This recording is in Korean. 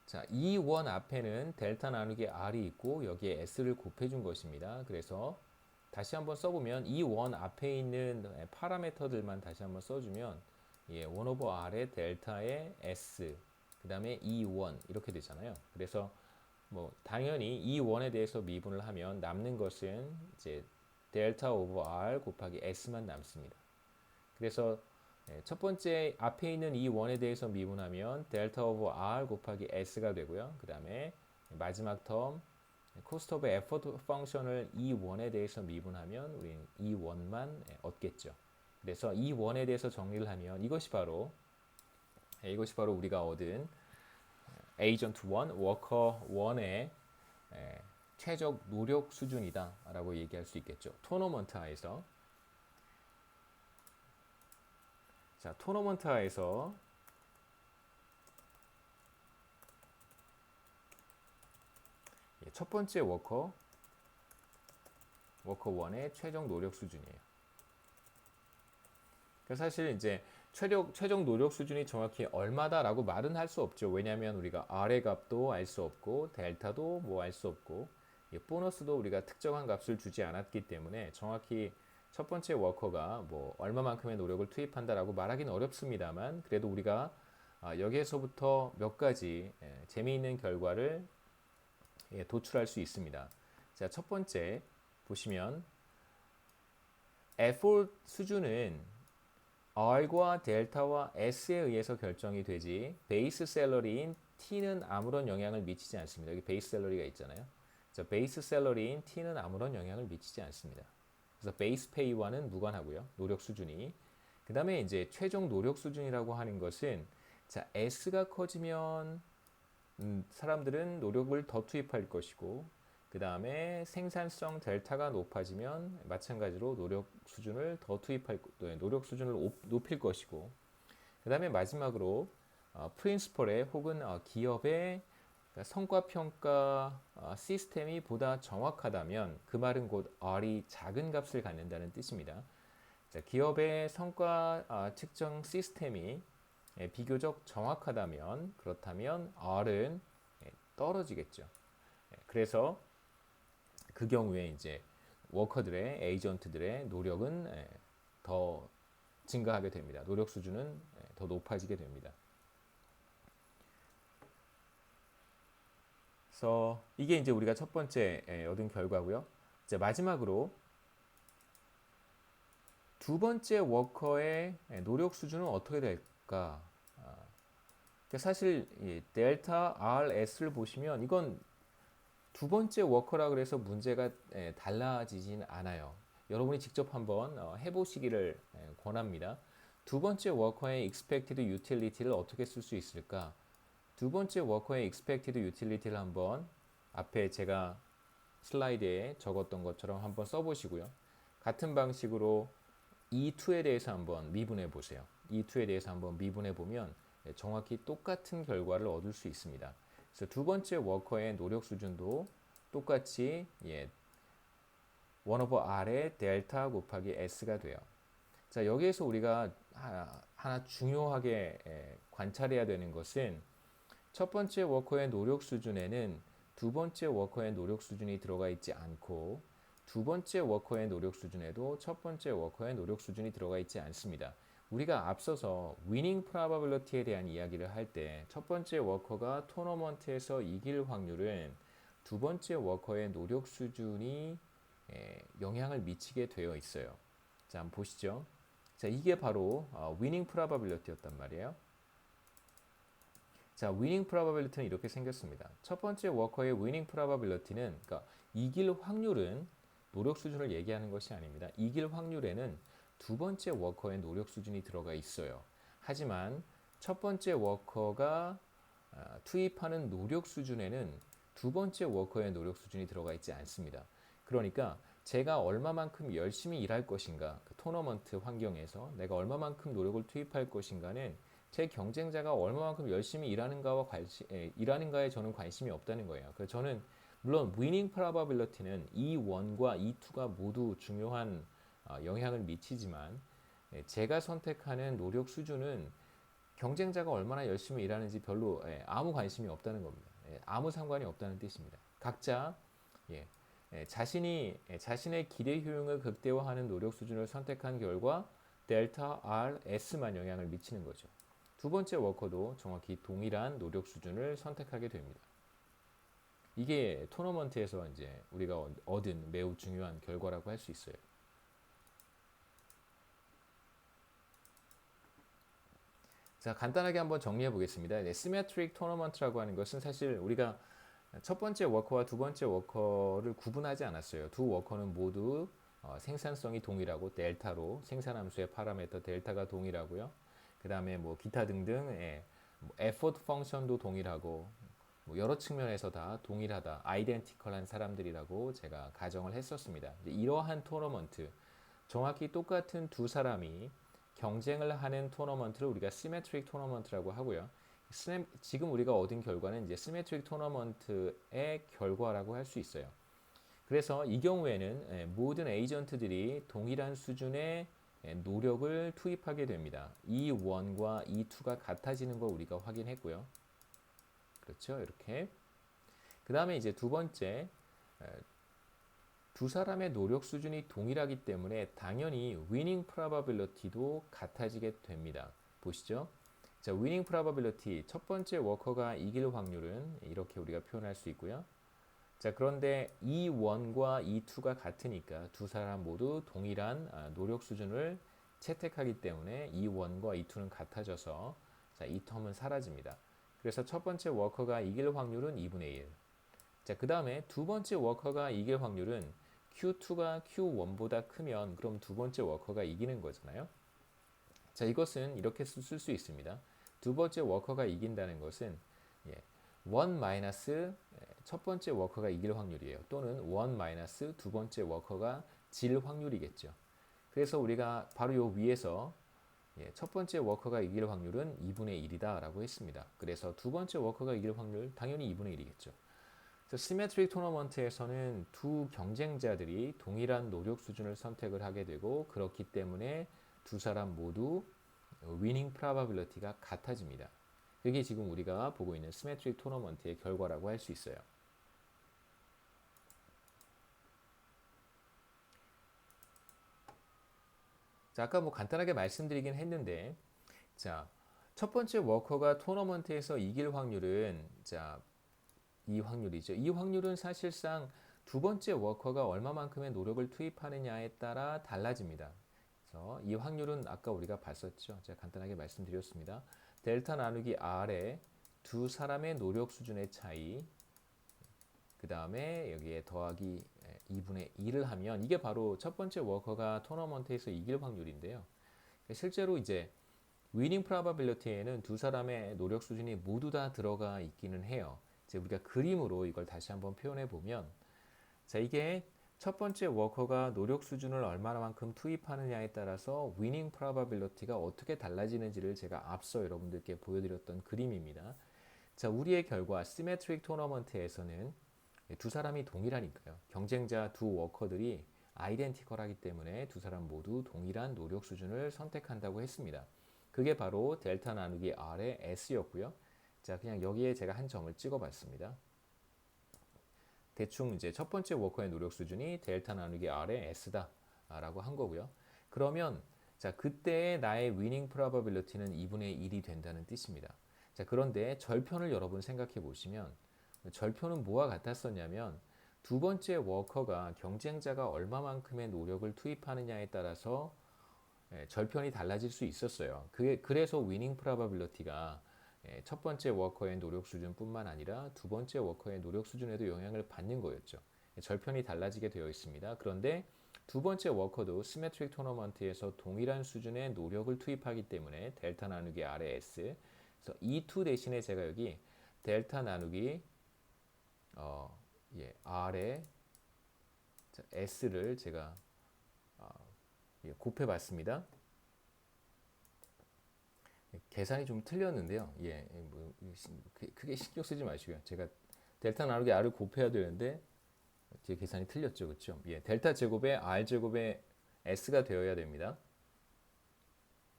자, 이 원 앞에는 델타 나누기 R이 있고 여기에 S를 곱해준 것입니다. 그래서 다시 한번 써보면 이 원 앞에 있는 파라미터들만 다시 한번 써주면 1 오버 R의 델타의 S 그 다음에 이 원 이렇게 되잖아요. 그래서 뭐 당연히 이 원에 대해서 미분을 하면 남는 것은 이제 델타 오버 R 곱하기 S만 남습니다. 그래서 첫 번째 앞에 있는 이 원에 대해서 미분하면 델타 오버 R 곱하기 S가 되고요. 그 다음에 마지막 텀 코스트 오브 에포트 펑션을 이 원에 대해서 미분하면 우리는 이 원만 얻겠죠. 그래서 이 원에 대해서 정리를 하면 이것이 바로 우리가 얻은 에이전트 1, 워커 1의 최적 노력 수준이다라고 얘기할 수 있겠죠. 토너먼트 하에서 자, 토너먼트 하에서 첫 번째 워커 1의 최종 노력 수준이에요. 사실 이제 최종 노력 수준이 정확히 얼마다라고 말은 할 수 없죠. 왜냐하면 우리가 R의 값도 알 수 없고 델타도 뭐 알 수 없고 보너스도 우리가 특정한 값을 주지 않았기 때문에 정확히 첫 번째 워커가 뭐 얼마만큼의 노력을 투입한다라고 말하기는 어렵습니다만 그래도 우리가 여기에서부터 몇 가지 재미있는 결과를 도출할 수 있습니다. 자, 첫 번째 보시면 effort 수준은 R과 델타와 S에 의해서 결정이 되지 베이스 샐러리인 T는 아무런 영향을 미치지 않습니다. 여기 베이스 샐러리가 있잖아요. 자, 베이스 샐러리인 T는 아무런 영향을 미치지 않습니다. 그래서 베이스 페이와는 무관하고요. 노력 수준이. 그 다음에 이제 최종 노력 수준이라고 하는 것은 자, S가 커지면 사람들은 노력을 더 투입할 것이고 그 다음에 생산성 델타가 높아지면 마찬가지로 노력 수준을 더 투입할 노력 수준을 높일 것이고 그 다음에 마지막으로 프린시펄의 혹은 기업의 성과 평가 시스템이 보다 정확하다면 그 말은 곧 R이 작은 값을 갖는다는 뜻입니다. 자, 기업의 성과 측정 시스템이 비교적 정확하다면 그렇다면 R은 떨어지겠죠. 그래서 그 경우에 이제 워커들의 에이전트들의 노력은 더 증가하게 됩니다. 노력 수준은 더 높아지게 됩니다. 그래서 이게 이제 우리가 첫 번째 얻은 결과고요. 이제 마지막으로 두 번째 워커의 노력 수준은 어떻게 될까? 사실 델타 RS를 보시면 이건 두 번째 워커라 그래서 문제가 달라지진 않아요. 여러분이 직접 한번 해보시기를 권합니다. 두 번째 워커의 expected utility를 어떻게 쓸 수 있을까? 두 번째 워커의 expected utility를 한번 앞에 제가 슬라이드에 적었던 것처럼 한번 써보시고요. 같은 방식으로 E2에 대해서 한번 미분해 보세요. E2에 대해서 한번 미분해 보면 정확히 똑같은 결과를 얻을 수 있습니다. 그래서 두 번째 워커의 노력 수준도 똑같이 1 over R의 델타 곱하기 S가 돼요. 자, 여기에서 우리가 하나 중요하게 관찰해야 되는 것은 첫 번째 워커의 노력 수준에는 두 번째 워커의 노력 수준이 들어가 있지 않고 두 번째 워커의 노력 수준에도 첫 번째 워커의 노력 수준이 들어가 있지 않습니다. 우리가 앞서서 위닝 프로바빌리티에 대한 이야기를 할 때 첫 번째 워커가 토너먼트에서 이길 확률은 두 번째 워커의 노력 수준이 영향을 미치게 되어 있어요. 자, 한번 보시죠. 자, 이게 바로 위닝 프로바빌리티였단 말이에요. 자, 위닝 프로바빌리티는 이렇게 생겼습니다. 첫 번째 워커의 위닝 프로바빌리티는 그러니까 이길 확률은 노력 수준을 얘기하는 것이 아닙니다. 이길 확률에는 두 번째 워커의 노력 수준이 들어가 있어요. 하지만 첫 번째 워커가 투입하는 노력 수준에는 두 번째 워커의 노력 수준이 들어가 있지 않습니다. 그러니까 제가 얼마만큼 열심히 일할 것인가, 그 토너먼트 환경에서 내가 얼마만큼 노력을 투입할 것인가는 제 경쟁자가 얼마만큼 열심히 일하는가에 저는 관심이 없다는 거예요. 그래서 저는 물론 winning probability는 E1과 E2가 모두 중요한 영향을 미치지만 제가 선택하는 노력 수준은 경쟁자가 얼마나 열심히 일하는지 별로 아무 관심이 없다는 겁니다. 아무 상관이 없다는 뜻입니다. 각자 예, 자신의 기대 효용을 극대화하는 노력 수준을 선택한 결과 델타 R S만 영향을 미치는 거죠. 두 번째 워커도 정확히 동일한 노력 수준을 선택하게 됩니다. 이게 토너먼트에서 이제 우리가 얻은 매우 중요한 결과라고 할 수 있어요. 자, 간단하게 한번 정리해 보겠습니다. 시메트릭 토너먼트라고 하는 것은 사실 우리가 첫 번째 워커와 두 번째 워커를 구분하지 않았어요. 두 워커는 모두 생산성이 동일하고 델타로 생산함수의 파라미터 델타가 동일하고요. 그 다음에 뭐 기타 등등 에포트 펑션도 동일하고 뭐 여러 측면에서 다 동일하다, 아이덴티컬한 사람들이라고 제가 가정을 했었습니다. 이러한 토너먼트, 정확히 똑같은 두 사람이 경쟁을 하는 토너먼트를 우리가 시메트릭 토너먼트라고 하고요. 지금 우리가 얻은 결과는 이제 시메트릭 토너먼트의 결과라고 할 수 있어요. 그래서 이 경우에는 모든 에이전트들이 동일한 수준의 노력을 투입하게 됩니다. E1과 E2가 같아지는 걸 우리가 확인했고요. 그렇죠? 이렇게. 그 다음에 이제 두 번째, 두 사람의 노력 수준이 동일하기 때문에 당연히 winning probability도 같아지게 됩니다. 보시죠. 자, winning probability, 첫 번째 워커가 이길 확률은 이렇게 우리가 표현할 수 있고요. 자, 그런데 E1과 E2가 같으니까 두 사람 모두 동일한 노력 수준을 채택하기 때문에 E1과 E2는 같아져서 자, 이 텀은 사라집니다. 그래서 첫 번째 워커가 이길 확률은 2분의 1. 자, 그 다음에 두 번째 워커가 이길 확률은 Q2가 Q1보다 크면 그럼 두 번째 워커가 이기는 거잖아요. 자, 이것은 이렇게 쓸 수 있습니다. 두 번째 워커가 이긴다는 것은 1 마이너스 첫 번째 워커가 이길 확률이에요. 또는 1 마이너스 두 번째 워커가 질 확률이겠죠. 그래서 우리가 바로 요 위에서 첫 번째 워커가 이길 확률은 2분의 1이다 라고 했습니다. 그래서 두 번째 워커가 이길 확률 당연히 2분의 1이겠죠. 시메트릭 토너먼트에서는 두 경쟁자들이 동일한 노력 수준을 선택을 하게 되고 그렇기 때문에 두 사람 모두 위닝 프로바빌리티가 같아집니다. 이게 지금 우리가 보고 있는 시메트릭 토너먼트의 결과라고 할 수 있어요. 자, 아까 뭐 간단하게 말씀드리긴 했는데, 자, 첫 번째 워커가 토너먼트에서 이길 확률은 자, 이 확률이죠. 이 확률은 사실상 두 번째 워커가 얼마만큼의 노력을 투입하느냐에 따라 달라집니다. 그래서 이 확률은 아까 우리가 봤었죠. 제가 간단하게 말씀드렸습니다. 델타 나누기 R의 두 사람의 노력 수준의 차이, 그 다음에 여기에 더하기 2분의 1을 하면 이게 바로 첫 번째 워커가 토너먼트에서 이길 확률인데요. 실제로 이제 위닝 프로바빌리티에는 두 사람의 노력 수준이 모두 다 들어가 있기는 해요. 이제 우리가 그림으로 이걸 다시 한번 표현해 보면, 자, 이게 첫 번째 워커가 노력 수준을 얼마만큼 투입하느냐에 따라서 위닝 프로바빌리티가 어떻게 달라지는지를 제가 앞서 여러분들께 보여드렸던 그림입니다. 자, 우리의 결과 시메트릭 토너먼트에서는 두 사람이 동일하니까요. 경쟁자 두 워커들이 아이덴티컬하기 때문에 두 사람 모두 동일한 노력 수준을 선택한다고 했습니다. 그게 바로 델타 나누기 R의 S였고요. 자, 그냥 여기에 제가 한 점을 찍어봤습니다. 대충 이제 첫 번째 워커의 노력 수준이 델타 나누기 R의 S다 라고 한 거고요. 그러면 자, 그때의 나의 위닝 프로바빌리티는 2분의 1이 된다는 뜻입니다. 자, 그런데 절편을 여러분 생각해 보시면 절편은 뭐와 같았었냐면 두 번째 워커가 경쟁자가 얼마만큼의 노력을 투입하느냐에 따라서 절편이 달라질 수 있었어요. 그래서 위닝 프로바빌리티가 첫 번째 워커의 노력 수준뿐만 아니라 두 번째 워커의 노력 수준에도 영향을 받는 거였죠. 절편이 달라지게 되어 있습니다. 그런데 두 번째 워커도 시메트릭 토너먼트에서 동일한 수준의 노력을 투입하기 때문에 델타 나누기 R의 S, 그래서 E2 대신에 제가 여기 델타 나누기 R의 S를 제가 곱해봤습니다. 계산이 좀 틀렸는데요. 크게 신경 쓰지 마시고요. 제가 델타 나누기 R을 곱해야 되는데 제 계산이 틀렸죠, 그렇죠? 델타 제곱에 R 제곱에 S가 되어야 됩니다.